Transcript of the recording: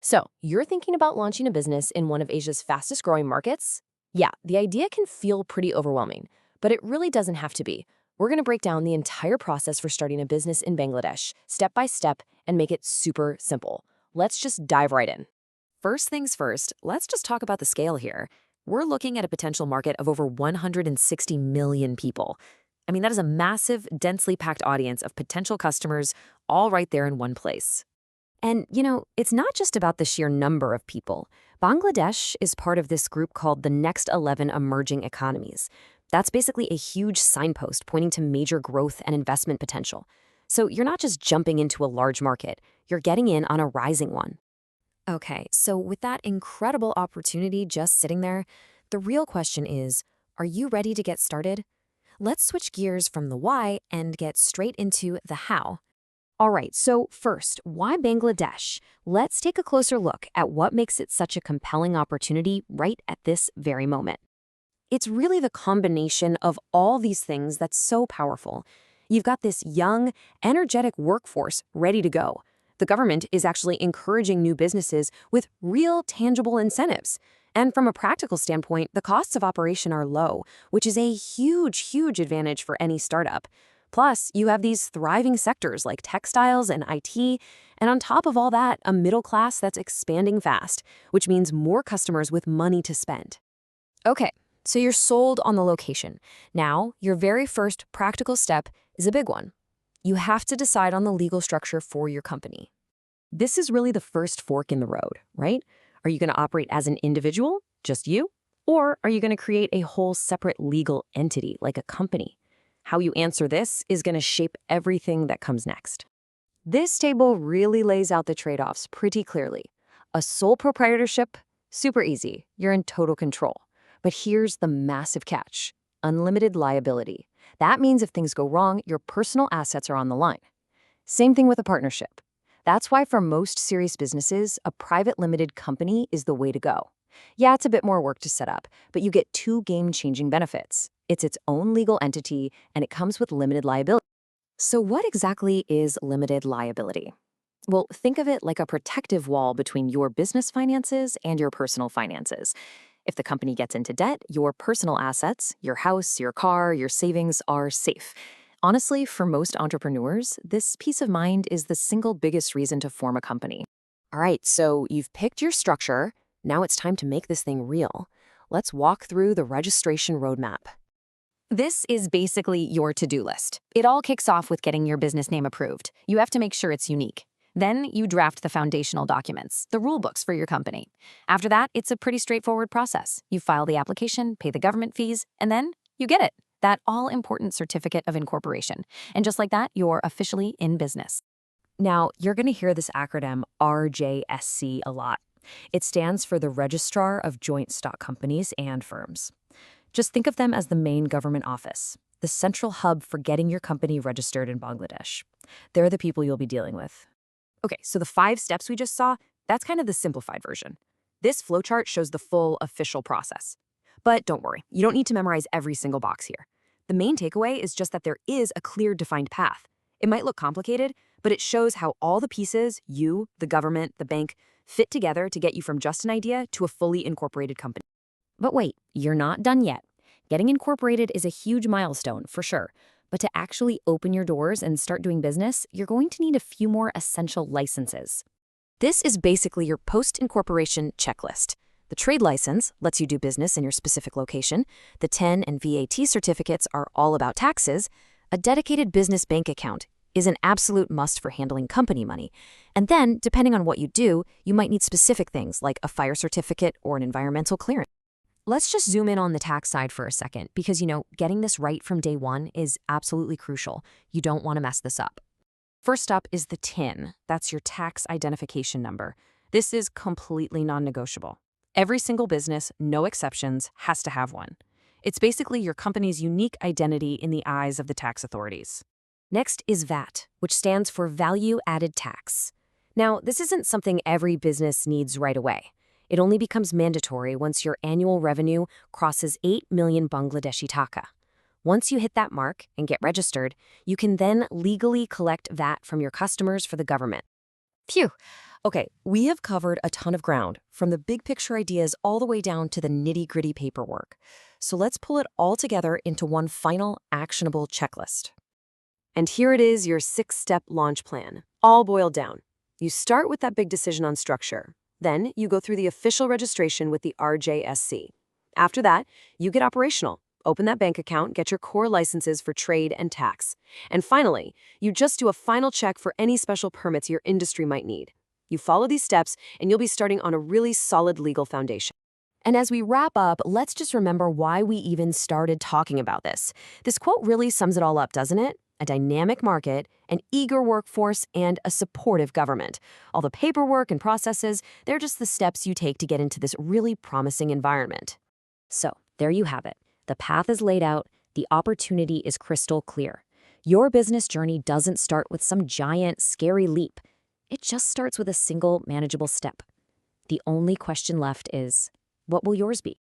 So, you're thinking about launching a business in one of Asia's fastest growing markets? Yeah, the idea can feel pretty overwhelming, but it really doesn't have to be. We're going to break down the entire process for starting a business in Bangladesh, step by step, and make it super simple. Let's just dive right in. First things first, let's just talk about the scale here. We're looking at a potential market of over 160 million people. I mean, that is a massive, densely packed audience of potential customers all right there in one place. And, it's not just about the sheer number of people. Bangladesh is part of this group called the Next 11 Emerging Economies. That's basically a huge signpost pointing to major growth and investment potential. So you're not just jumping into a large market, you're getting in on a rising one. Okay, so with that incredible opportunity just sitting there, the real question is, are you ready to get started? Let's switch gears from the why and get straight into the how. All right, so first, why Bangladesh? Let's take a closer look at what makes it such a compelling opportunity right at this very moment. It's really the combination of all these things that's so powerful. You've got this young, energetic workforce ready to go. The government is actually encouraging new businesses with real, tangible incentives. And from a practical standpoint, the costs of operation are low, which is a huge, huge advantage for any startup. Plus, you have these thriving sectors like textiles and IT, and on top of all that, a middle class that's expanding fast, which means more customers with money to spend. Okay, so you're sold on the location. Now, your very first practical step is a big one. You have to decide on the legal structure for your company. This is really the first fork in the road, right? Are you going to operate as an individual, just you? Or are you going to create a whole separate legal entity, like a company? How you answer this is going to shape everything that comes next. This table really lays out the trade-offs pretty clearly. A sole proprietorship, super easy. You're in total control. But here's the massive catch: unlimited liability. That means if things go wrong, your personal assets are on the line. Same thing with a partnership. That's why for most serious businesses, a private limited company is the way to go. Yeah, it's a bit more work to set up, but you get two game-changing benefits. It's its own legal entity, and it comes with limited liability. So what exactly is limited liability? Well, think of it like a protective wall between your business finances and your personal finances. If the company gets into debt, your personal assets, your house, your car, your savings are safe. Honestly, for most entrepreneurs, this peace of mind is the single biggest reason to form a company. All right, so you've picked your structure. Now it's time to make this thing real. Let's walk through the registration roadmap. This is basically your to-do list. It all kicks off with getting your business name approved. You have to make sure it's unique. Then you draft the foundational documents, the rule books for your company. After that, it's a pretty straightforward process. You file the application, pay the government fees, and then you get it, that all-important certificate of incorporation. And just like that, you're officially in business. Now, you're going to hear this acronym RJSC a lot. It stands for the Registrar of Joint Stock Companies and Firms. Just think of them as the main government office, the central hub for getting your company registered in Bangladesh. They're the people you'll be dealing with. Okay, so the 5 steps we just saw, that's kind of the simplified version. This flowchart shows the full official process. But don't worry, you don't need to memorize every single box here. The main takeaway is just that there is a clear defined path. It might look complicated, but it shows how all the pieces, you, the government, the bank, fit together to get you from just an idea to a fully incorporated company. But wait, you're not done yet. Getting incorporated is a huge milestone, for sure. But to actually open your doors and start doing business, you're going to need a few more essential licenses. This is basically your post-incorporation checklist. The trade license lets you do business in your specific location. The TEN and VAT certificates are all about taxes. A dedicated business bank account is an absolute must for handling company money. And then, depending on what you do, you might need specific things like a fire certificate or an environmental clearance. Let's just zoom in on the tax side for a second because, getting this right from day one is absolutely crucial. You don't want to mess this up. First up is the TIN. That's your tax identification number. This is completely non-negotiable. Every single business, no exceptions, has to have one. It's basically your company's unique identity in the eyes of the tax authorities. Next is VAT, which stands for Value Added Tax. Now, this isn't something every business needs right away. It only becomes mandatory once your annual revenue crosses 8 million Bangladeshi taka. Once you hit that mark and get registered, you can then legally collect VAT from your customers for the government. Phew! Okay, we have covered a ton of ground, from the big picture ideas all the way down to the nitty-gritty paperwork. So let's pull it all together into one final actionable checklist. And here it is, your 6-step launch plan, all boiled down. You start with that big decision on structure. Then you go through the official registration with the RJSC. After that, you get operational. Open that bank account, get your core licenses for trade and tax. And finally, you just do a final check for any special permits your industry might need. You follow these steps, and you'll be starting on a really solid legal foundation. And as we wrap up, let's just remember why we even started talking about this. This quote really sums it all up, doesn't it? A dynamic market, an eager workforce, and a supportive government. All the paperwork and processes, they're just the steps you take to get into this really promising environment. So, there you have it. The path is laid out, the opportunity is crystal clear. Your business journey doesn't start with some giant, scary leap. It just starts with a single, manageable step. The only question left is, what will yours be?